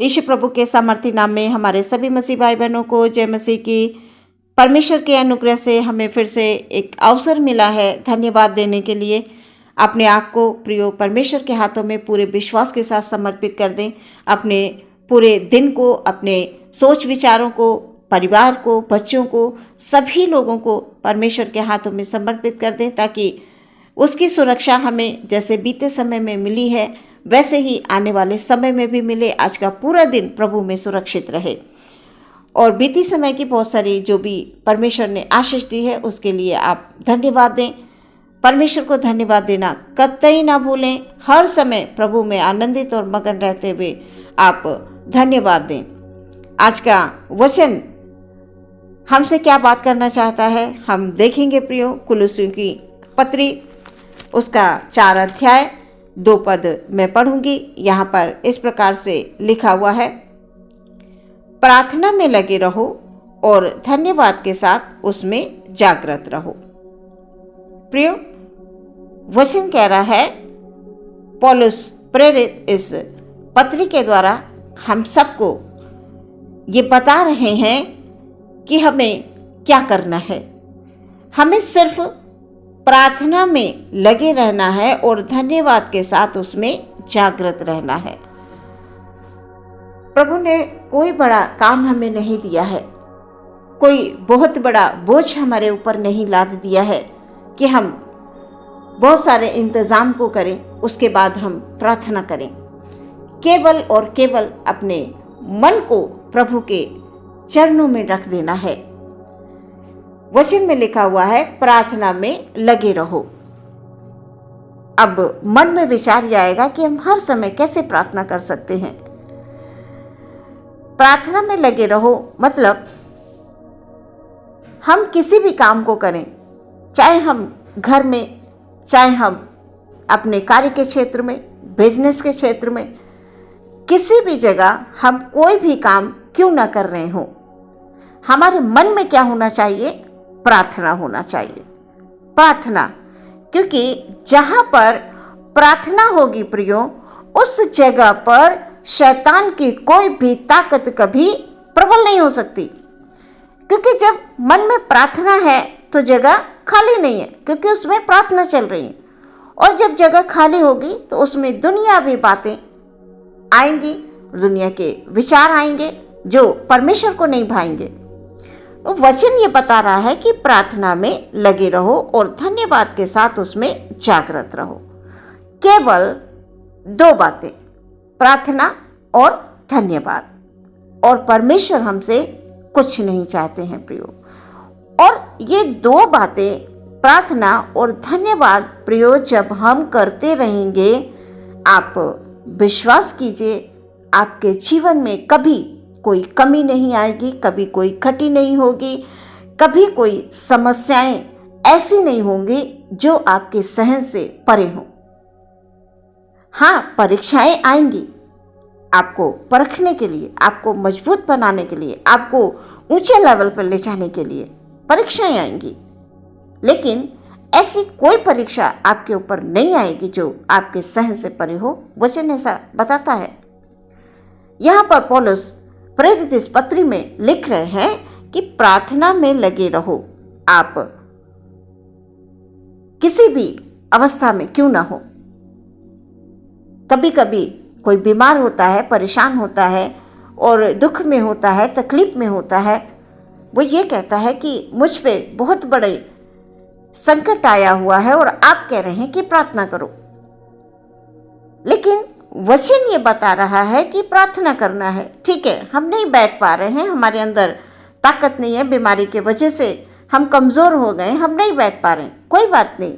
यीशु प्रभु के सामर्थी नाम में हमारे सभी मसीह भाई बहनों को जय मसीह की। परमेश्वर के अनुग्रह से हमें फिर से एक अवसर मिला है धन्यवाद देने के लिए। अपने आप को प्रियो परमेश्वर के हाथों में पूरे विश्वास के साथ समर्पित कर दें। अपने पूरे दिन को, अपने सोच विचारों को, परिवार को, बच्चों को, सभी लोगों को परमेश्वर के हाथों में समर्पित कर दें, ताकि उसकी सुरक्षा हमें जैसे बीते समय में मिली है वैसे ही आने वाले समय में भी मिले। आज का पूरा दिन प्रभु में सुरक्षित रहे और बीती समय की बहुत सारी जो भी परमेश्वर ने आशीष दी है उसके लिए आप धन्यवाद दें। परमेश्वर को धन्यवाद देना कतई ना भूलें। हर समय प्रभु में आनंदित और मगन रहते हुए आप धन्यवाद दें। आज का वचन हमसे क्या बात करना चाहता है हम देखेंगे प्रियो। कुलुस्सियों की पत्री उसका 4 अध्याय 2 पद मैं पढ़ूंगी। यहाँ पर इस प्रकार से लिखा हुआ है, प्रार्थना में लगे रहो और धन्यवाद के साथ उसमें जागृत रहो। प्रियो, वचन कह रहा है, पौलुस प्रेरित इस पत्री के द्वारा हम सबको ये बता रहे हैं कि हमें क्या करना है। हमें सिर्फ प्रार्थना में लगे रहना है और धन्यवाद के साथ उसमें जागृत रहना है। प्रभु ने कोई बड़ा काम हमें नहीं दिया है, कोई बहुत बड़ा बोझ हमारे ऊपर नहीं लाद दिया है कि हम बहुत सारे इंतजाम को करें उसके बाद हम प्रार्थना करें। केवल और केवल अपने मन को प्रभु के चरणों में रख देना है। वचन में लिखा हुआ है, प्रार्थना में लगे रहो। अब मन में विचार ये आएगा कि हम हर समय कैसे प्रार्थना कर सकते हैं। प्रार्थना में लगे रहो मतलब हम किसी भी काम को करें, चाहे हम घर में, चाहे हम अपने कार्य के क्षेत्र में, बिजनेस के क्षेत्र में, किसी भी जगह हम कोई भी काम क्यों ना कर रहे हो, हमारे मन में क्या होना चाहिए? प्रार्थना होना चाहिए। प्रार्थना, क्योंकि जहां पर प्रार्थना होगी प्रियो, उस जगह पर शैतान की कोई भी ताकत कभी प्रबल नहीं हो सकती। क्योंकि जब मन में प्रार्थना है तो जगह खाली नहीं है, क्योंकि उसमें प्रार्थना चल रही है। और जब जगह खाली होगी तो उसमें दुनियावी बातें आएंगी, दुनिया के विचार आएंगे जो परमेश्वर को नहीं भाएंगे। तो वचन ये बता रहा है कि प्रार्थना में लगे रहो और धन्यवाद के साथ उसमें जागृत रहो। केवल 2 बातें, प्रार्थना और धन्यवाद। और परमेश्वर हमसे कुछ नहीं चाहते हैं प्रियो। और ये 2 बातें, प्रार्थना और धन्यवाद प्रियो, जब हम करते रहेंगे, आप विश्वास कीजिए आपके जीवन में कभी कोई कमी नहीं आएगी, कभी कोई कटी नहीं होगी, कभी कोई समस्याएं ऐसी नहीं होंगी जो आपके सहन से परे हों। हाँ, परीक्षाएं आएंगी आपको परखने के लिए, आपको मजबूत बनाने के लिए, आपको ऊंचे लेवल पर ले जाने के लिए परीक्षाएं आएंगी। लेकिन ऐसी कोई परीक्षा आपके ऊपर नहीं आएगी जो आपके सहन से परे हो। वचन ऐसा बताता है। यहाँ पर पौलुस प्रेरित इस पत्री में लिख रहे हैं कि प्रार्थना में लगे रहो। आप किसी भी अवस्था में क्यों ना हो, कभी कभी कोई बीमार होता है, परेशान होता है और दुख में होता है, तकलीफ में होता है, वो ये कहता है कि मुझ पे बहुत बड़े संकट आया हुआ है और आप कह रहे हैं कि प्रार्थना करो। लेकिन वचन ये बता रहा है कि प्रार्थना करना है। ठीक है, हम नहीं बैठ पा रहे हैं, हमारे अंदर ताकत नहीं है, बीमारी की वजह से हम कमज़ोर हो गए, हम नहीं बैठ पा रहे हैं, कोई बात नहीं,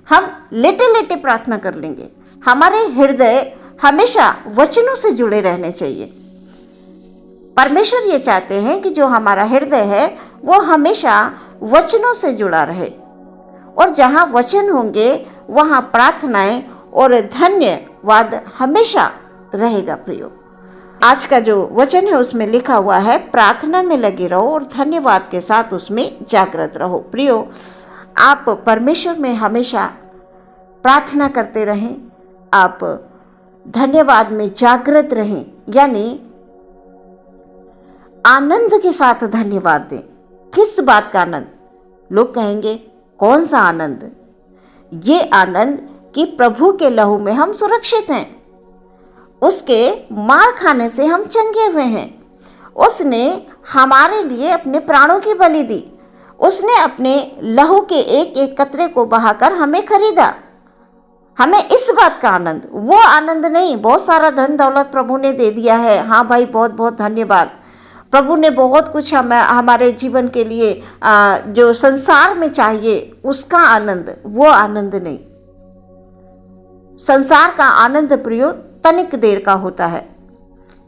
हम लेटे लेटे प्रार्थना कर लेंगे। हमारे हृदय हमेशा वचनों से जुड़े रहने चाहिए। परमेश्वर ये चाहते हैं कि जो हमारा हृदय है वो हमेशा वचनों से जुड़ा रहे, और जहाँ वचन होंगे वहाँ प्रार्थनाएं और धन्यवाद हमेशा रहेगा प्रियो। आज का जो वचन है उसमें लिखा हुआ है, प्रार्थना में लगे रहो और धन्यवाद के साथ उसमें जागृत रहो। प्रियो, आप परमेश्वर में हमेशा प्रार्थना करते रहें, आप धन्यवाद में जागृत रहें, यानी आनंद के साथ धन्यवाद दें। किस बात का आनंद? लोग कहेंगे कौन सा आनंद? ये आनंद कि प्रभु के लहू में हम सुरक्षित हैं, उसके मार खाने से हम चंगे हुए हैं, उसने हमारे लिए अपने प्राणों की बलि दी, उसने अपने लहू के एक एक कतरे को बहाकर हमें खरीदा। हमें इस बात का आनंद, वो आनंद नहीं बहुत सारा धन दौलत प्रभु ने दे दिया है, हाँ भाई बहुत बहुत धन्यवाद, प्रभु ने बहुत कुछ हमारे जीवन के लिए जो संसार में चाहिए उसका आनंद, वो आनंद नहीं। संसार का आनंद प्रियो तनिक देर का होता है,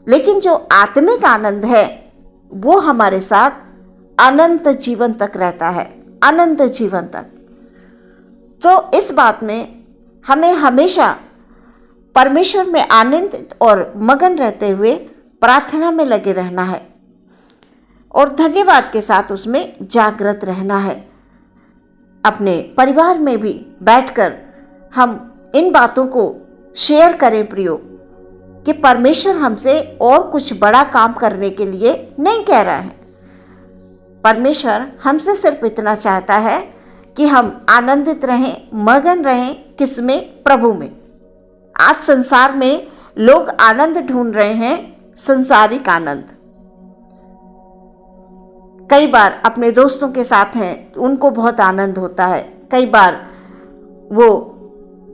लेकिन जो आत्मिक आनंद है वो हमारे साथ अनंत जीवन तक रहता है, अनंत जीवन तक। तो इस बात में हमें हमेशा परमेश्वर में आनंदित और मगन रहते हुए प्रार्थना में लगे रहना है और धन्यवाद के साथ उसमें जागृत रहना है। अपने परिवार में भी बैठकर हम इन बातों को शेयर करें प्रियो, कि परमेश्वर हमसे और कुछ बड़ा काम करने के लिए नहीं कह रहा है। परमेश्वर हमसे सिर्फ इतना चाहता है कि हम आनंदित रहें, मगन रहें, किसमें? प्रभु में। आज संसार में लोग आनंद ढूंढ रहे हैं, संसारिक आनंद। कई बार अपने दोस्तों के साथ हैं, उनको बहुत आनंद होता है, कई बार वो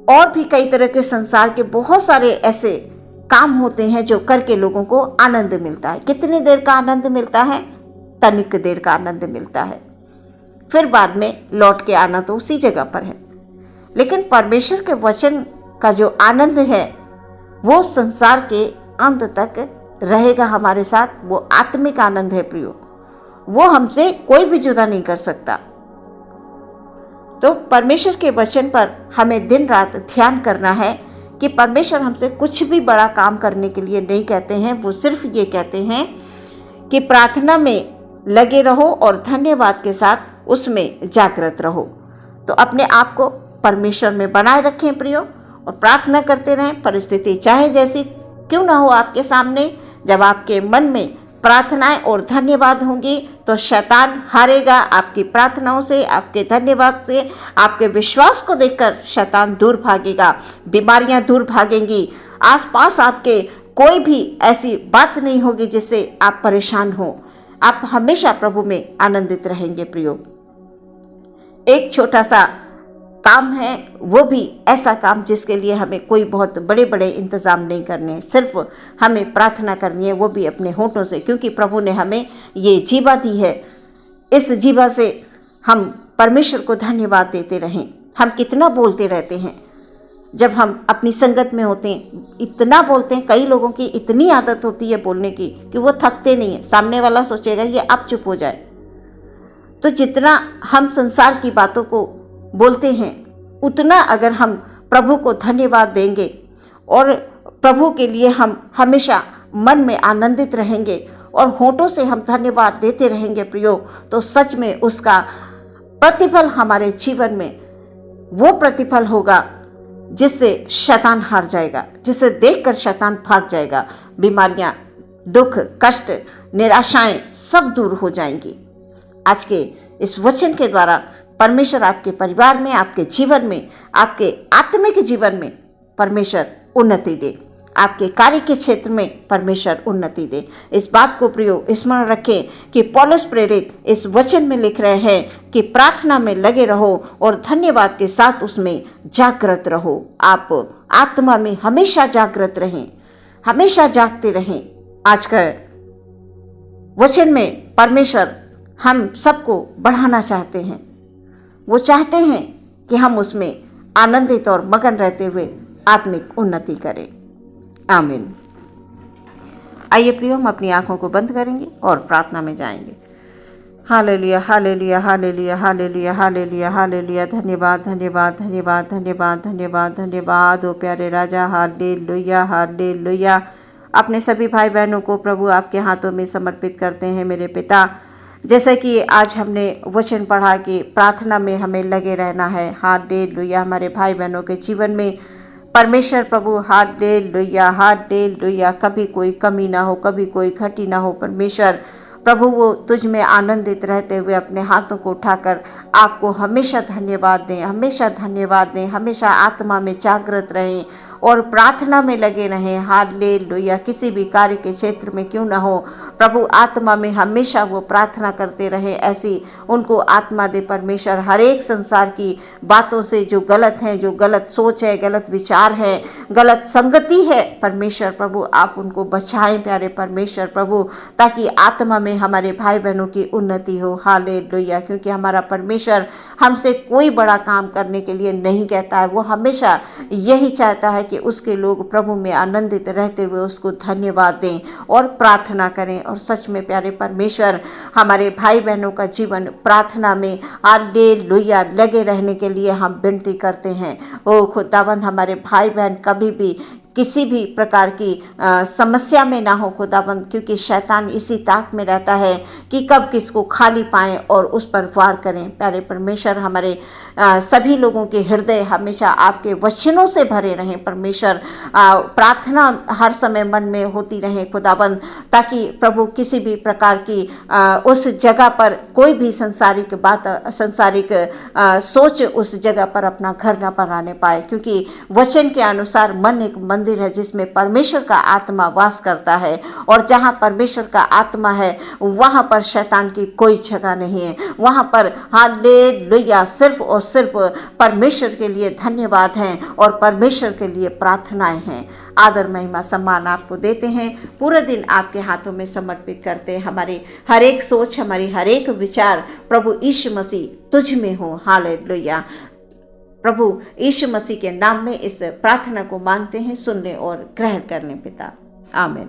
और भी कई तरह के संसार के बहुत सारे ऐसे काम होते हैं जो करके लोगों को आनंद मिलता है। कितनी देर का आनंद मिलता है? तनिक देर का आनंद मिलता है, फिर बाद में लौट के आना तो उसी जगह पर है। लेकिन परमेश्वर के वचन का जो आनंद है वो संसार के अंत तक रहेगा हमारे साथ। वो आत्मिक आनंद है प्रियो, वो हमसे कोई भी जुदा नहीं कर सकता। तो परमेश्वर के वचन पर हमें दिन रात ध्यान करना है कि परमेश्वर हमसे कुछ भी बड़ा काम करने के लिए नहीं कहते हैं, वो सिर्फ ये कहते हैं कि प्रार्थना में लगे रहो और धन्यवाद के साथ उसमें जागृत रहो। तो अपने आप को परमेश्वर में बनाए रखें प्रियो और प्रार्थना करते रहें। परिस्थिति चाहे जैसी क्यों ना हो आपके सामने, जब आपके मन में प्रार्थनाएं और धन्यवाद होंगी तो शैतान हारेगा। आपकी प्रार्थनाओं से, आपके धन्यवाद से, आपके विश्वास को देखकर शैतान दूर भागेगा, बीमारियां दूर भागेंगी, आसपास आपके कोई भी ऐसी बात नहीं होगी जिससे आप परेशान हो। आप हमेशा प्रभु में आनंदित रहेंगे प्रियो। एक छोटा सा काम है, वो भी ऐसा काम जिसके लिए हमें कोई बहुत बड़े बड़े इंतज़ाम नहीं करने, सिर्फ हमें प्रार्थना करनी है, वो भी अपने होठों से, क्योंकि प्रभु ने हमें ये जीवा दी है। इस जीवा से हम परमेश्वर को धन्यवाद देते रहें। हम कितना बोलते रहते हैं, जब हम अपनी संगत में होते हैं इतना बोलते हैं। कई लोगों की इतनी आदत होती है बोलने की कि वो थकते नहीं है। सामने वाला सोचेगा ये अब चुप हो जाए। तो जितना हम संसार की बातों को बोलते हैं उतना अगर हम प्रभु को धन्यवाद देंगे और प्रभु के लिए हम हमेशा मन में आनंदित रहेंगे और होठों से हम धन्यवाद देते रहेंगे प्रियो, तो सच में उसका प्रतिफल हमारे जीवन में वो प्रतिफल होगा जिससे शैतान हार जाएगा, जिसे देखकर शैतान भाग जाएगा। बीमारियां, दुख, कष्ट, निराशाएं सब दूर हो जाएंगी। आज के इस वचन के द्वारा परमेश्वर आपके परिवार में, आपके जीवन में, आपके आत्मिक जीवन में परमेश्वर उन्नति दे, आपके कार्य के क्षेत्र में परमेश्वर उन्नति दे। इस बात को प्रियो स्मरण रखें कि पौलुस प्रेरित इस वचन में लिख रहे हैं कि प्रार्थना में लगे रहो और धन्यवाद के साथ उसमें जागृत रहो। आप आत्मा में हमेशा जागृत रहें, हमेशा जागते रहें। आज का वचन में परमेश्वर हम सबको बढ़ाना चाहते हैं। वो चाहते हैं कि हम उसमें आनंदित और मगन रहते हुए आत्मिक उन्नति करें। आमीन। आइए प्रियो, हम अपनी आंखों को बंद करेंगे और प्रार्थना में जाएंगे। Hallelujah, hallelujah, hallelujah, hallelujah, hallelujah, hallelujah. धन्यवाद, धन्यवाद, धन्यवाद, धन्यवाद, धन्यवाद, धन्यवाद ओ प्यारे राजा। Hallelujah, hallelujah. अपने सभी भाई बहनों को प्रभु आपके हाथों में समर्पित करते हैं मेरे पिता। जैसा कि आज हमने वचन पढ़ा कि प्रार्थना में हमें लगे रहना है। हालेलुया। हमारे भाई बहनों के जीवन में परमेश्वर प्रभु हालेलुया, हालेलुया, कभी कोई कमी ना हो, कभी कोई घटी ना हो। परमेश्वर प्रभु वो तुझ में आनंदित रहते हुए अपने हाथों को उठाकर आपको हमेशा धन्यवाद दें, हमेशा धन्यवाद दें, हमेशा आत्मा में जागृत रहें और प्रार्थना में लगे रहें। हालेलुया। किसी भी कार्य के क्षेत्र में क्यों ना हो, प्रभु आत्मा में हमेशा वो प्रार्थना करते रहें। ऐसी उनको आत्मा दे परमेश्वर। हर एक संसार की बातों से जो गलत हैं, जो गलत सोच है, गलत विचार है, गलत संगति है, परमेश्वर प्रभु आप उनको बचाएं प्यारे परमेश्वर प्रभु, ताकि आत्मा में हमारे भाई बहनों की उन्नति हो। हालेलुया। क्योंकि हमारा परमेश्वर हमसे कोई बड़ा काम करने के लिए नहीं कहता है, वो हमेशा यही चाहता है कि उसके लोग प्रभु में आनंदित रहते हुए उसको धन्यवाद दें और प्रार्थना करें। और सच में प्यारे परमेश्वर, हमारे भाई बहनों का जीवन प्रार्थना में हालेलुया लगे रहने के लिए हम विनती करते हैं। ओ खुदाबंद, हमारे भाई बहन कभी भी किसी भी प्रकार की समस्या में ना हो खुदाबंद, क्योंकि शैतान इसी ताक में रहता है कि कब किसको खाली पाएं और उस पर वार करें। प्यारे परमेश्वर, हमारे सभी लोगों के हृदय हमेशा आपके वचनों से भरे रहें परमेश्वर। प्रार्थना हर समय मन में होती रहे खुदाबंद, ताकि प्रभु किसी भी प्रकार की उस जगह पर कोई भी सांसारिक बात, सांसारिक सोच उस जगह पर अपना घर न बनाने पाए। क्योंकि वचन के अनुसार मन एक मंदिर है जिसमें परमेश्वर का आत्मा वास करता है, और जहाँ परमेश्वर का आत्मा है वहाँ पर शैतान की कोई जगह नहीं है। वहाँ पर हालेलुया सिर्फ और सिर्फ परमेश्वर के लिए धन्यवाद हैं और परमेश्वर के लिए प्रार्थनाएं हैं। आदर महिमा सम्मान आपको देते हैं। पूरा दिन आपके हाथों में समर्पित करते हैं। हमारी हर एक सोच, हमारी हर एक विचार प्रभु यीशु मसीह तुझ में हो। हालेलुया। प्रभु यीशु मसीह के नाम में इस प्रार्थना को मांगते हैं, सुनने और ग्रहण करने पिता, आमीन।